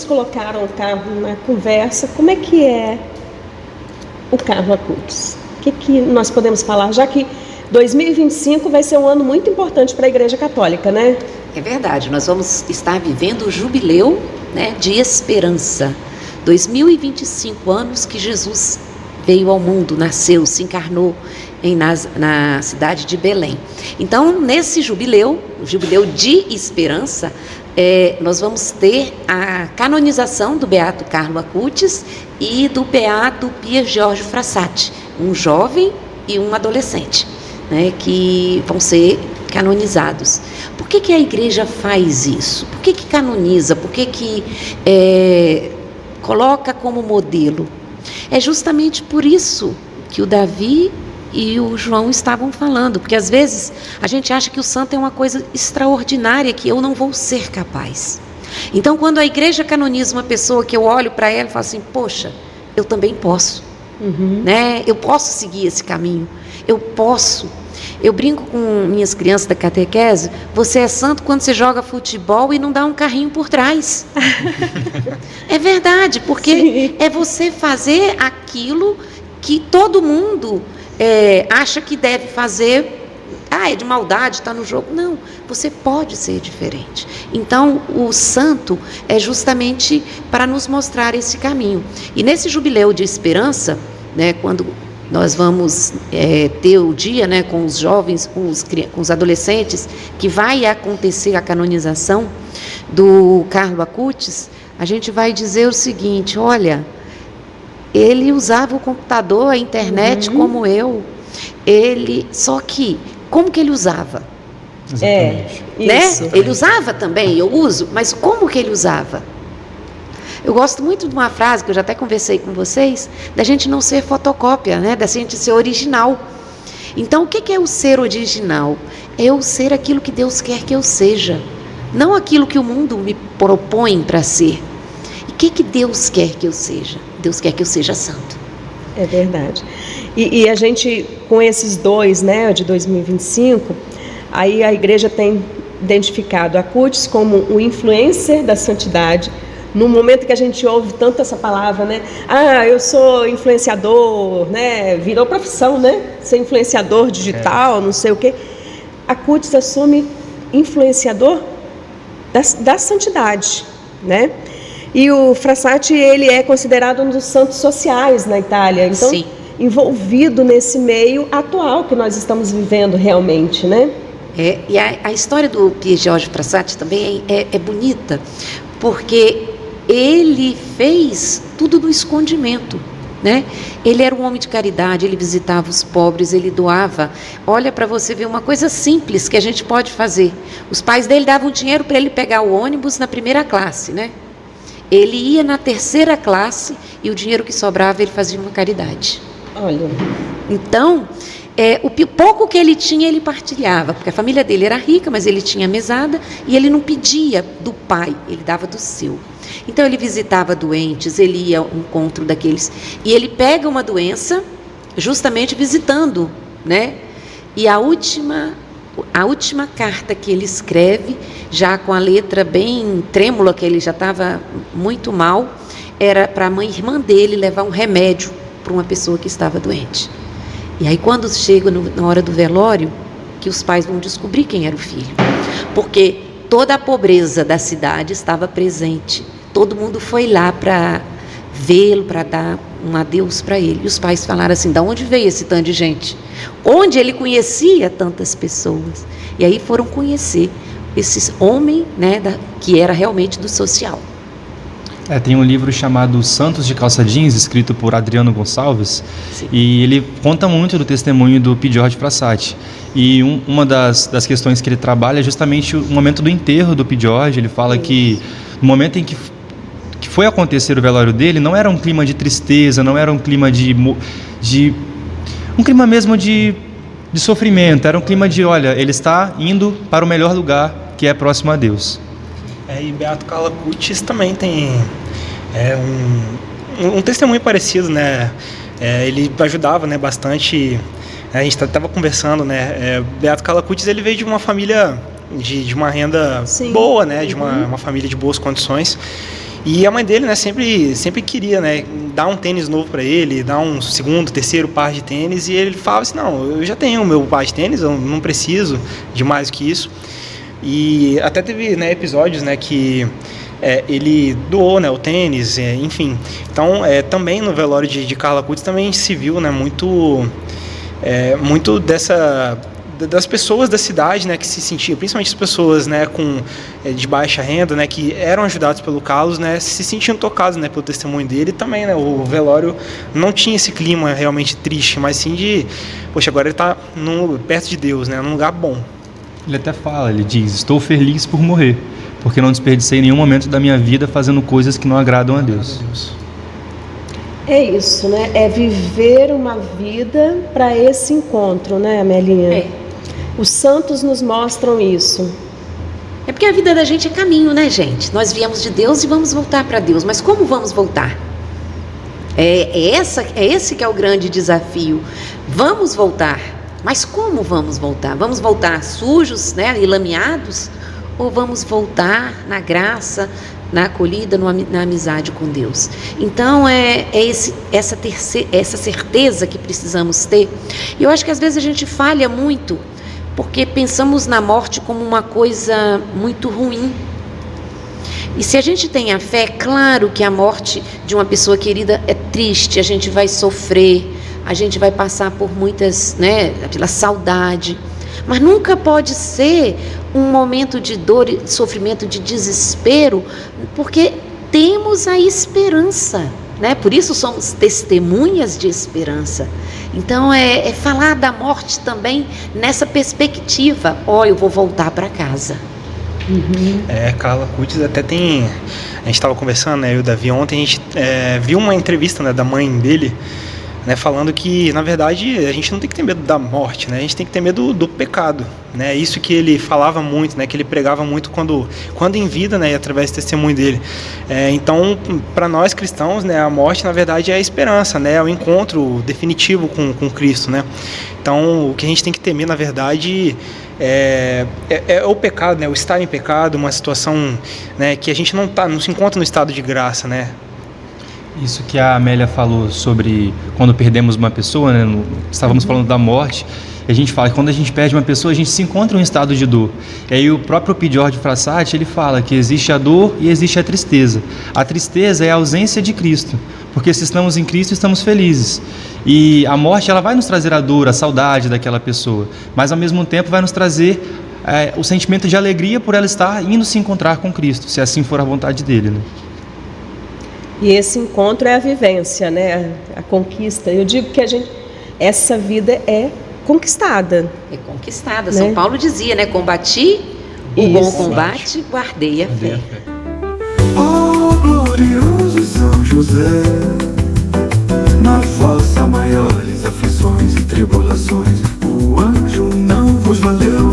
colocaram o Carlo na conversa. Como é que é o Carlo Acutis? O que nós podemos falar, já que 2025 vai ser um ano muito importante para a Igreja Católica, né? É verdade, nós vamos estar vivendo o jubileu, né, de esperança. 2025 anos que Jesus veio ao mundo, nasceu, se encarnou na cidade de Belém. Então, nesse jubileu, o jubileu de esperança, nós vamos ter a canonização do Beato Carlo Acutis e do Beato Pier Giorgio Frassati, um jovem e um adolescente, né, que vão ser canonizados. Por que a igreja faz isso? Por que canoniza? Por que coloca como modelo? É justamente por isso que o Davi e o João estavam falando, porque às vezes a gente acha que o santo é uma coisa extraordinária, que eu não vou ser capaz. Então, quando a igreja canoniza uma pessoa que eu olho para ela e falo assim, poxa, eu também posso, né? Eu posso seguir esse caminho, eu posso. Eu brinco com minhas crianças da catequese, você é santo quando você joga futebol e não dá um carrinho por trás. É verdade, porque sim, é você fazer aquilo que todo mundo acha que deve fazer. É de maldade, está no jogo. Não, você pode ser diferente. Então, o santo é justamente para nos mostrar esse caminho. E nesse jubileu de esperança, né, quando nós vamos ter o dia, né, com os jovens, com os adolescentes, que vai acontecer a canonização do Carlo Acutis, a gente vai dizer o seguinte, olha, ele usava o computador, a internet como eu, só que, como que ele usava? Exatamente. Né? Ele usava também, eu uso, mas como que ele usava? Eu gosto muito de uma frase que eu já até conversei com vocês, da gente não ser fotocópia, né? Da gente ser original. Então, o que é o ser original? É eu ser aquilo que Deus quer que eu seja, não aquilo que o mundo me propõe para ser. E o que Deus quer que eu seja? Deus quer que eu seja santo. É verdade. E a gente, com esses dois, né, de 2025, aí a igreja tem identificado Acutis como o influencer da santidade. No momento que a gente ouve tanto essa palavra, né? Eu sou influenciador, né? Virou profissão, né? Ser influenciador digital, não sei o quê. Acutis assume influenciador da santidade, né? E o Frassati, ele é considerado um dos santos sociais na Itália. Então, sim, envolvido nesse meio atual que nós estamos vivendo realmente, né? E a história do Pier Giorgio Frassati também é bonita, porque ele fez tudo no escondimento, né? Ele era um homem de caridade, ele visitava os pobres, ele doava. Olha para você ver uma coisa simples que a gente pode fazer. Os pais dele davam dinheiro para ele pegar o ônibus na primeira classe, né? Ele ia na terceira classe e o dinheiro que sobrava ele fazia uma caridade. Olha. Então, o pouco que ele tinha, ele partilhava, porque a família dele era rica, mas ele tinha mesada e ele não pedia do pai, ele dava do seu. Então, ele visitava doentes, ele ia ao encontro daqueles. E ele pega uma doença justamente visitando, né? E a última carta que ele escreve, já com a letra bem trêmula, que ele já estava muito mal, era para a irmã dele levar um remédio para uma pessoa que estava doente. E aí, quando chega na hora do velório, que os pais vão descobrir quem era o filho. Porque toda a pobreza da cidade estava presente. Todo mundo foi lá para vê-lo, para dar um adeus para ele. E os pais falaram assim, de onde veio esse tanto de gente? Onde ele conhecia tantas pessoas? E aí foram conhecer esse homem, né, que era realmente do social. Tem um livro chamado Santos de Calça Jeans, escrito por Adriano Gonçalves. Sim. E ele conta muito do testemunho do Pier Giorgio Frassati. E uma das questões que ele trabalha é justamente o momento do enterro do Pier Giorgio. Ele fala que no momento em que foi acontecer o velório dele, não era um clima de tristeza, não era um clima um clima mesmo de sofrimento, era um clima de, olha, ele está indo para o melhor lugar, que é próximo a Deus. E Beato Carlo Acutis também tem um testemunho parecido, né? Ele ajudava, né, bastante. A gente estava conversando, né? Beato Carlo Acutis, ele veio de uma família de uma renda, sim, boa, né? De uma família de boas condições. E a mãe dele, né, sempre queria, né, dar um tênis novo para ele, dar um segundo, terceiro par de tênis, e ele falava assim, não, eu já tenho o meu par de tênis, eu não preciso de mais do que isso. E até teve, né, episódios, né, que ele doou, né, o tênis, enfim. Então, também no velório de Carla Cutts também se viu, né, muito das pessoas da cidade, né, que se sentiam, principalmente as pessoas, né, de baixa renda, né, que eram ajudadas pelo Carlos, né, se sentiam tocados, né, pelo testemunho dele. E também, né, o velório não tinha esse clima realmente triste, mas sim de, poxa, agora ele está perto de Deus, né, num lugar bom. Ele até fala, ele diz, estou feliz por morrer, porque não desperdicei nenhum momento da minha vida fazendo coisas que não agradam a Deus. É isso, né? É viver uma vida para esse encontro, né, Amelinha? Os santos nos mostram isso. É porque a vida da gente é caminho, né, gente? Nós viemos de Deus e vamos voltar para Deus. Mas como vamos voltar? Esse que é o grande desafio. Vamos voltar. Mas como vamos voltar? Vamos voltar sujos, né, e lameados? Ou vamos voltar na graça, na acolhida, na amizade com Deus? Então, essa certeza que precisamos ter. E eu acho que às vezes a gente falha muito, porque pensamos na morte como uma coisa muito ruim. E se a gente tem a fé, é claro que a morte de uma pessoa querida é triste, a gente vai sofrer, a gente vai passar por muitas, né, pela saudade, mas nunca pode ser um momento de dor, de sofrimento, de desespero, porque temos a esperança, né? Por isso somos testemunhas de esperança. Então é falar da morte também nessa perspectiva. Eu vou voltar para casa. Carla Cutts até tem, a gente estava conversando, né, eu e o Davi ontem, a gente viu uma entrevista, né, da mãe dele, né, falando que, na verdade, a gente não tem que ter medo da morte, né, a gente tem que ter medo do pecado, né, isso que ele falava muito, né, que ele pregava muito quando em vida, né, e através do testemunho dele. Então, para nós cristãos, né, a morte, na verdade, é a esperança, né, é o encontro definitivo com Cristo, né. Então, o que a gente tem que temer, na verdade, é o pecado, né, o estar em pecado, uma situação, né, que a gente não se encontra no estado de graça, né. Isso que a Amélia falou sobre quando perdemos uma pessoa, né, estávamos falando da morte, e a gente fala que quando a gente perde uma pessoa, a gente se encontra em um estado de dor. E aí o próprio Pidgeorge Frassati, ele fala que existe a dor e existe a tristeza. A tristeza é a ausência de Cristo, porque se estamos em Cristo, estamos felizes. E a morte, ela vai nos trazer a dor, a saudade daquela pessoa, mas ao mesmo tempo vai nos trazer o sentimento de alegria por ela estar indo se encontrar com Cristo, se assim for a vontade dele, né? E esse encontro é a vivência, né? A conquista. Eu digo que essa vida é conquistada. É conquistada. Né? São Paulo dizia, né? Combati o bom combate, guardei a fé. Ó glorioso São José, nas vossas maiores aflições e tribulações, o anjo não vos valeu